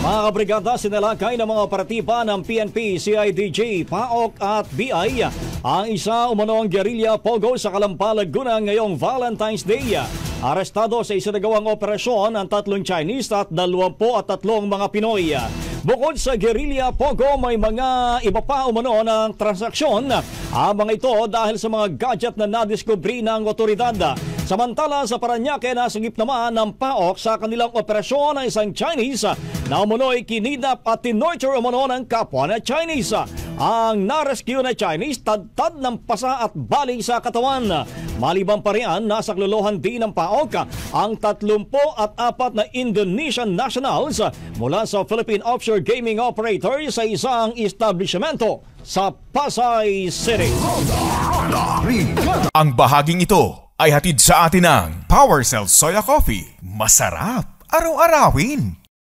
Mga kabrigada, sinalakay ng mga operatiba ng PNP, CIDG, PAOK at BI ang isa umanong guerrilla pogo sa Calamba, Laguna ngayong Valentine's Day. Arestado sa isinagawang operasyon ang 3 Chinese at 23 mga Pinoy. Bukod sa guerrilla pogo, may mga iba pa umano ng transaksyon. Ang mga ito dahil sa mga gadget na nadiskubre ng otoridad. Samantala sa Parañaque, nasagip naman ng PAOK sa kanilang operasyon ng isang Chinese na umuno'y kinidnap at tinorture umano ng kapwa na Chinese. Ang na-rescue na Chinese tad-tad ng pasa at baling sa katawan. Maliban pa riyan, nasaklolohan din ng PAOK ang 34 na Indonesian nationals mula sa Philippine Offshore Gaming Operator sa isang establishmento sa Pasay City. Ang bahaging ito ay hatid sa atin ng PowerCell Soya Coffee. Masarap araw-arawin.